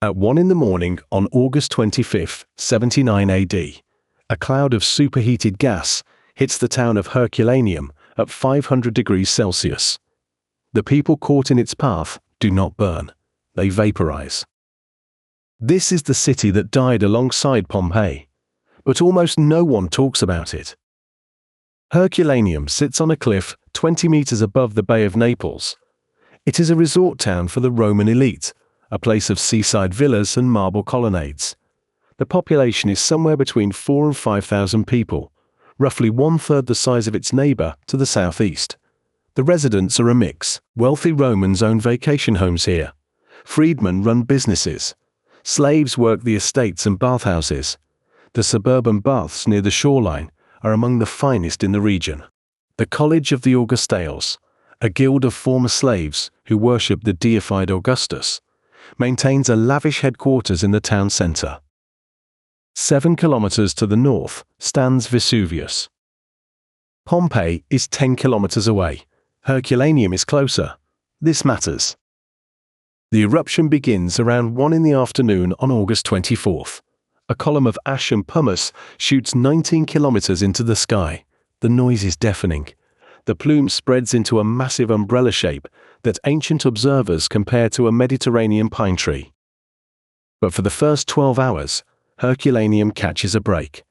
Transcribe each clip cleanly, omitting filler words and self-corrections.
At 1 in the morning on August 25, 79 AD, a cloud of superheated gas hits the town of Herculaneum at 500 degrees Celsius. The people caught in its path do not burn, they vaporize. This is the city that died alongside Pompeii, but almost no one talks about it. Herculaneum sits on a cliff 20 meters above the Bay of Naples. It is a resort town for the Roman elite, a place of seaside villas and marble colonnades. The population is somewhere between 4,000 and 5,000 people, roughly one-third the size of its neighbor to the southeast. The residents are a mix. Wealthy Romans own vacation homes here. Freedmen run businesses. Slaves work the estates and bathhouses. The suburban baths near the shoreline are among the finest in the region. The College of the Augustales, a guild of former slaves who worship the deified Augustus, maintains a lavish headquarters in the town center. 7 kilometers to the north stands Vesuvius. Pompeii is 10 kilometers away. Herculaneum is closer. This matters. The eruption begins around 1 in the afternoon on August 24th. A column of ash and pumice shoots 19 kilometers into the sky. The noise is deafening. The plume spreads into a massive umbrella shape that ancient observers compare to a Mediterranean pine tree. But for the first 12 hours, Herculaneum catches a break.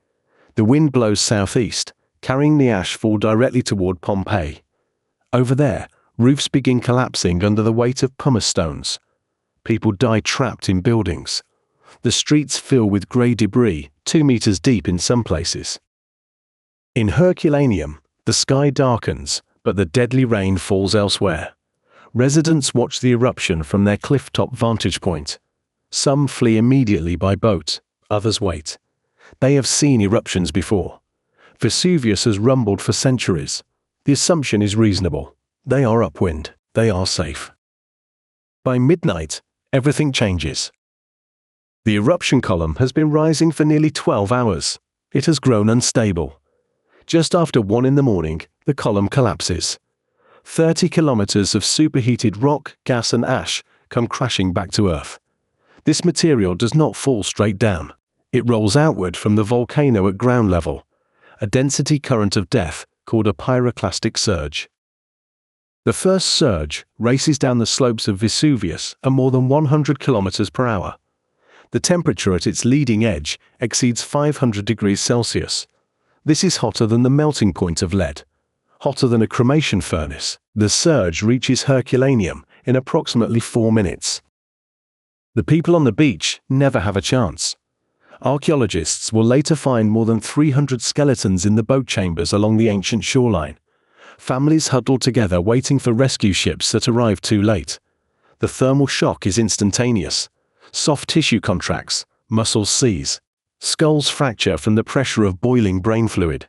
The wind blows southeast, carrying the ash fall directly toward Pompeii. Over there, roofs begin collapsing under the weight of pumice stones. People die trapped in buildings. The streets fill with grey debris, 2 meters deep in some places. In Herculaneum, the sky darkens, but the deadly rain falls elsewhere. Residents watch the eruption from their cliff-top vantage point. Some flee immediately by boat, others wait. They have seen eruptions before. Vesuvius has rumbled for centuries. The assumption is reasonable. They are upwind. They are safe. By midnight, everything changes. The eruption column has been rising for nearly 12 hours. It has grown unstable. Just after 1 in the morning, the column collapses. 30 kilometers of superheated rock, gas and ash come crashing back to Earth. This material does not fall straight down. It rolls outward from the volcano at ground level, a density current of death called a pyroclastic surge. The first surge races down the slopes of Vesuvius at more than 100 kilometers per hour. The temperature at its leading edge exceeds 500 degrees Celsius. This is hotter than the melting point of lead, hotter than a cremation furnace. The surge reaches Herculaneum in approximately 4 minutes. The people on the beach never have a chance. Archaeologists will later find more than 300 skeletons in the boat chambers along the ancient shoreline. Families huddle together waiting for rescue ships that arrive too late. The thermal shock is instantaneous. Soft tissue contracts, muscles seize. Skulls fracture from the pressure of boiling brain fluid.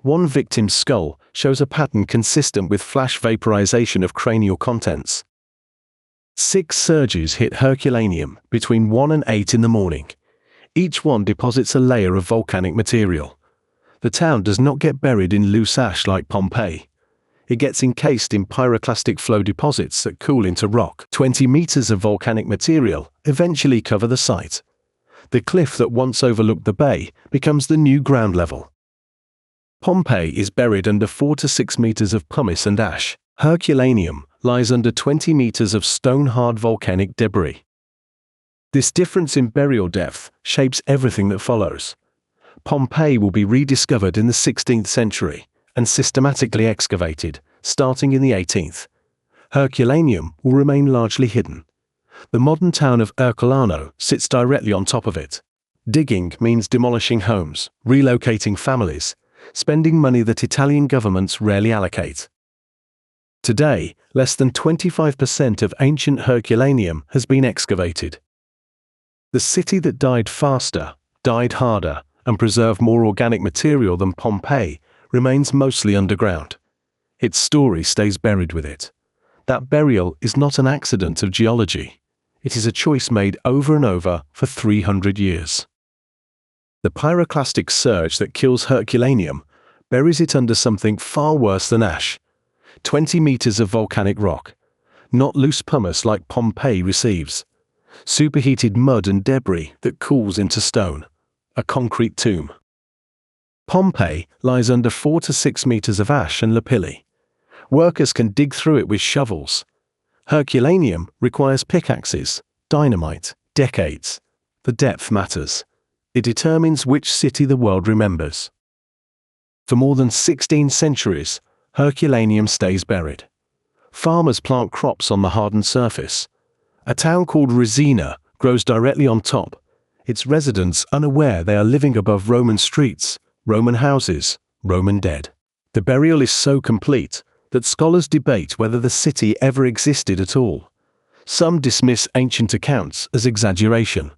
One victim's skull shows a pattern consistent with flash vaporization of cranial contents. 6 surges hit Herculaneum between 1 and 8 in the morning. Each one deposits a layer of volcanic material. The town does not get buried in loose ash like Pompeii. It gets encased in pyroclastic flow deposits that cool into rock. 20 meters of volcanic material eventually cover the site. The cliff that once overlooked the bay becomes the new ground level. Pompeii is buried under 4 to 6 meters of pumice and ash. Herculaneum lies under 20 meters of stone-hard volcanic debris. This difference in burial depth shapes everything that follows. Pompeii will be rediscovered in the 16th century and systematically excavated, starting in the 18th. Herculaneum will remain largely hidden. The modern town of Herculano sits directly on top of it. Digging means demolishing homes, relocating families, spending money that Italian governments rarely allocate. Today, less than 25% of ancient Herculaneum has been excavated. The city that died faster, died harder, and preserved more organic material than Pompeii remains mostly underground. Its story stays buried with it. That burial is not an accident of geology. It is a choice made over and over for 300 years. The pyroclastic surge that kills Herculaneum buries it under something far worse than ash. 20 meters of volcanic rock. Not loose pumice like Pompeii receives. superheated mud and debris that cools into stone, a concrete tomb. Pompeii lies under 4 to 6 meters of ash and lapilli. Workers can dig through it with shovels. Herculaneum requires pickaxes, dynamite, decades. The depth matters. It determines which city the world remembers. For more than 16 centuries, Herculaneum stays buried. Farmers plant crops on the hardened surface. A town called Resina grows directly on top, its residents unaware they are living above Roman streets, Roman houses, Roman dead. The burial is so complete that scholars debate whether the city ever existed at all. Some dismiss ancient accounts as exaggeration.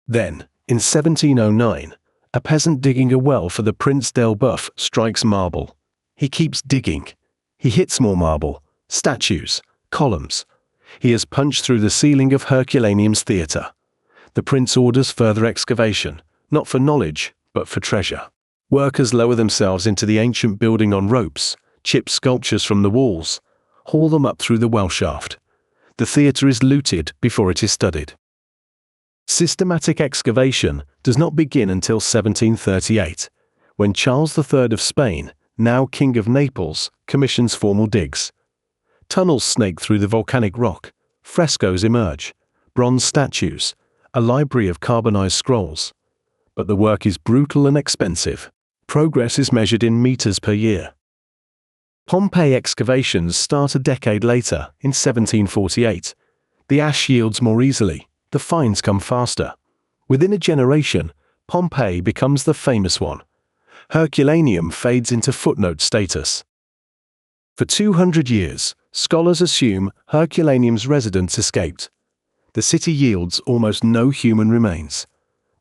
Then, in 1709, a peasant digging a well for the Prince d'Elbeuf strikes marble. He keeps digging. He hits more marble, statues, columns. He has punched through the ceiling of Herculaneum's theatre. The prince orders further excavation, not for knowledge, but for treasure. Workers lower themselves into the ancient building on ropes, chip sculptures from the walls, haul them up through the well shaft. The theatre is looted before it is studied. Systematic excavation does not begin until 1738, when Charles III of Spain, now King of Naples, commissions formal digs. Tunnels snake through the volcanic rock, frescoes emerge, bronze statues, a library of carbonized scrolls. But the work is brutal and expensive. Progress is measured in meters per year. Pompeii excavations start a decade later, in 1748. The ash yields more easily. The finds come faster. Within a generation, Pompeii becomes the famous one. Herculaneum fades into footnote status. For 200 years, scholars assume Herculaneum's residents escaped. The city yields almost no human remains.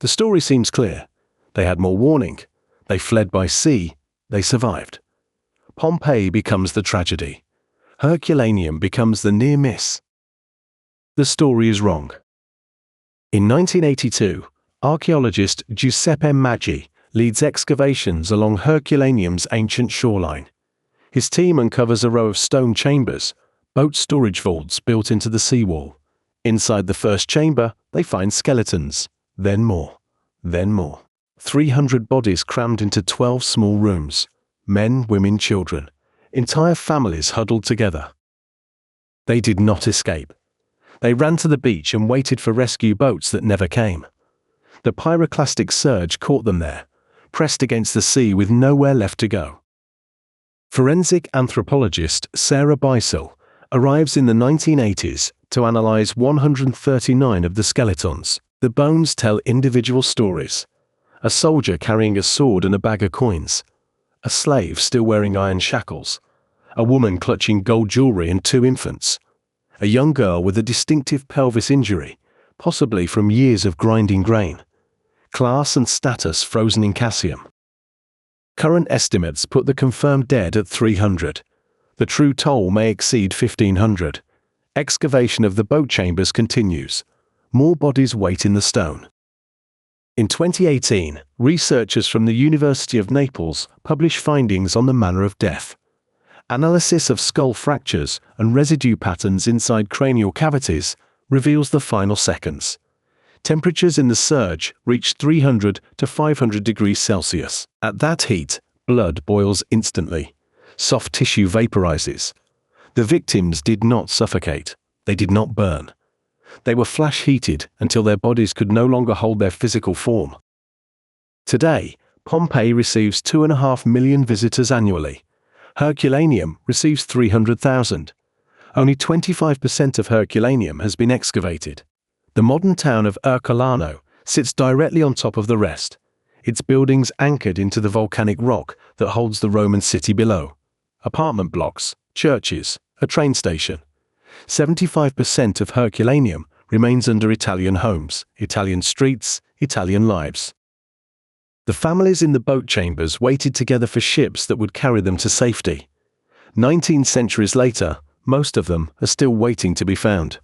The story seems clear. They had more warning. They fled by sea. They survived. Pompeii becomes the tragedy. Herculaneum becomes the near miss. The story is wrong. In 1982, archaeologist Giuseppe Maggi leads excavations along Herculaneum's ancient shoreline. His team uncovers a row of stone chambers, boat storage vaults built into the seawall. Inside the first chamber, they find skeletons, then more, then more. 300 bodies crammed into 12 small rooms. Men, women, children. Entire families huddled together. They did not escape. They ran to the beach and waited for rescue boats that never came. The pyroclastic surge caught them there, pressed against the sea with nowhere left to go. Forensic anthropologist Sarah Beisel arrives in the 1980s to analyze 139 of the skeletons. The bones tell individual stories. A soldier carrying a sword and a bag of coins. A slave still wearing iron shackles. A woman clutching gold jewelry and 2 infants. A young girl with a distinctive pelvis injury, possibly from years of grinding grain. Class and status frozen in Cassium. Current estimates put the confirmed dead at 300. The true toll may exceed 1,500. Excavation of the boat chambers continues. More bodies wait in the stone. In 2018, researchers from the University of Naples published findings on the manner of death. Analysis of skull fractures and residue patterns inside cranial cavities reveals the final seconds. Temperatures in the surge reach 300 to 500 degrees Celsius. At that heat, blood boils instantly. Soft tissue vaporizes. The victims did not suffocate. They did not burn. They were flash heated until their bodies could no longer hold their physical form. Today, Pompeii receives 2.5 million visitors annually. Herculaneum receives 300,000. Only 25% of Herculaneum has been excavated. The modern town of Herculano sits directly on top of the rest, its buildings anchored into the volcanic rock that holds the Roman city below. Apartment blocks, churches, a train station. 75% of Herculaneum remains under Italian homes, Italian streets, Italian lives. The families in the boat chambers waited together for ships that would carry them to safety. 19 centuries later, most of them are still waiting to be found.